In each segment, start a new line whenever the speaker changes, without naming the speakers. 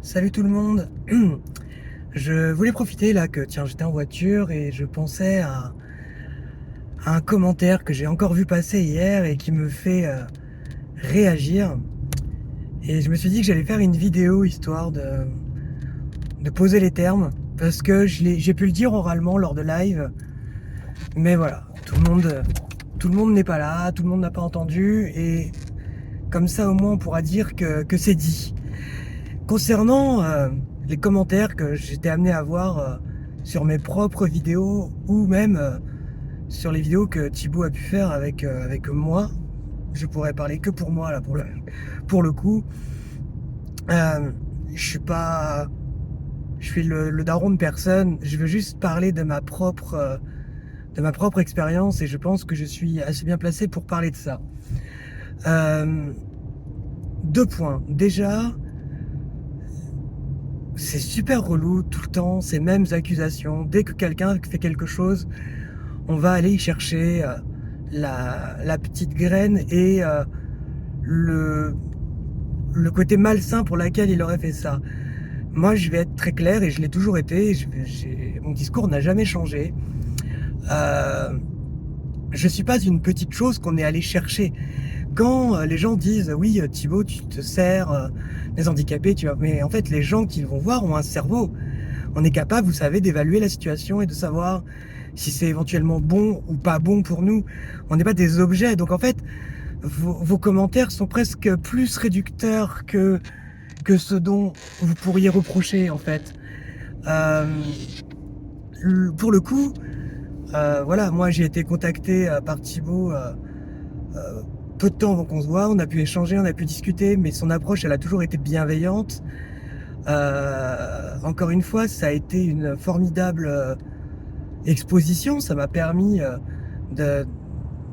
Salut tout le monde. Je voulais profiter là que tiens j'étais en voiture et je pensais à un commentaire que j'ai encore vu passer hier et qui me fait réagir. Et je me suis dit que j'allais faire une vidéo histoire de poser les termes parce que j'ai pu le dire oralement lors de live, mais voilà, tout le monde n'est pas là, tout le monde n'a pas entendu et comme ça au moins on pourra dire que c'est dit. Concernant les commentaires que j'étais amené à voir sur mes propres vidéos ou même sur les vidéos que Thibaut a pu faire avec moi, je pourrais parler que pour moi là pour le coup. Euh, je suis pas, je suis le daron de personne. Je veux juste parler de ma propre expérience et je pense que je suis assez bien placé pour parler de ça. Euh, Deux points. Déjà, c'est super relou tout le temps, ces mêmes accusations. Dès que quelqu'un fait quelque chose, on va aller y chercher la petite graine et le, le côté malsain pour lequel il aurait fait ça. Moi, je vais être très clair et je l'ai toujours été. Mon discours n'a jamais changé. Euh, je suis pas une petite chose qu'on est allé chercher. Quand les gens disent oui Thibaut tu te sers des handicapés, tu vois, mais en fait les gens qui vont voir ont un cerveau. On est capable, vous savez, d'évaluer la situation et de savoir si c'est éventuellement bon ou pas bon pour nous. On n'est pas des objets. Donc en fait, vos commentaires sont presque plus réducteurs que ce dont vous pourriez reprocher en fait. Euh, pour le coup, voilà, moi j'ai été contacté par Thibaut euh, peu de temps avant qu'on se voit. On a pu échanger, on a pu discuter, mais son approche elle a toujours été bienveillante. Encore une fois, ça a été une formidable exposition. Ça m'a permis de,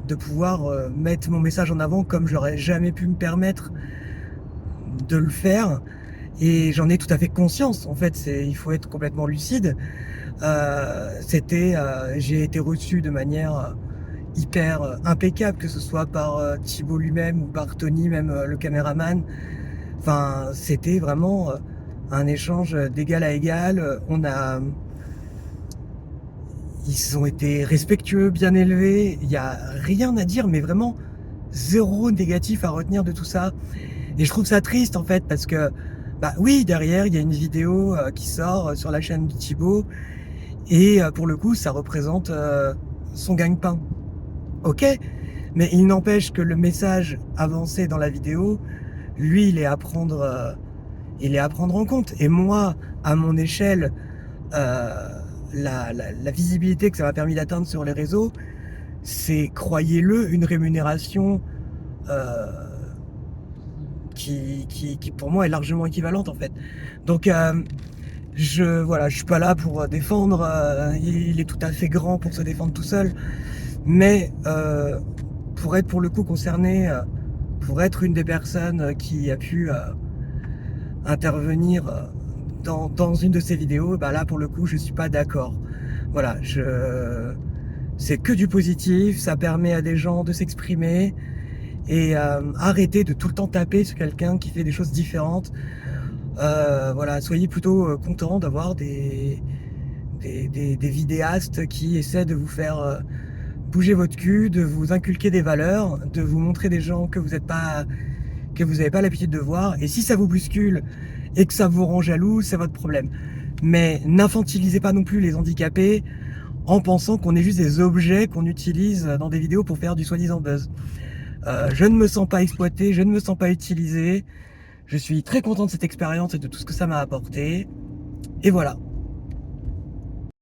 de pouvoir mettre mon message en avant comme j'aurais jamais pu me permettre de le faire. Et j'en ai tout à fait conscience. En fait, il faut être complètement lucide. J'ai été reçu de manière hyper impeccable, que ce soit par Thibaut lui-même ou par Tony, même le caméraman. Enfin, c'était vraiment un échange d'égal à égal. Ils ont été respectueux, bien élevés. Il n'y a rien à dire, mais vraiment zéro négatif à retenir de tout ça. Et je trouve ça triste en fait parce que, bah oui, derrière il y a une vidéo qui sort sur la chaîne de Thibaut et pour le coup ça représente son gagne-pain. Ok, mais il n'empêche que le message avancé dans la vidéo, lui, il est à prendre en compte. Et moi, à mon échelle, euh, la visibilité que ça m'a permis d'atteindre sur les réseaux, c'est, croyez-le, une rémunération euh, qui pour moi est largement équivalente en fait. Donc voilà, je suis pas là pour défendre. Il est tout à fait grand pour se défendre tout seul, mais pour être pour le coup concerné, pour être une des personnes qui a pu intervenir dans une de ces vidéos, bah là pour le coup je suis pas d'accord. Voilà, c'est que du positif, ça permet à des gens de s'exprimer et arrêter de tout le temps taper sur quelqu'un qui fait des choses différentes. Voilà, soyez plutôt contents d'avoir des vidéastes qui essaient de vous faire bouger votre cul, de vous inculquer des valeurs, de vous montrer des gens que vous n'avez pas l'habitude de voir. Et si ça vous bouscule et que ça vous rend jaloux, c'est votre problème. Mais n'infantilisez pas non plus les handicapés en pensant qu'on est juste des objets qu'on utilise dans des vidéos pour faire du soi-disant buzz. Je ne me sens pas exploité, je ne me sens pas utilisé. Je suis très content de cette expérience et de tout ce que ça m'a apporté. Et voilà.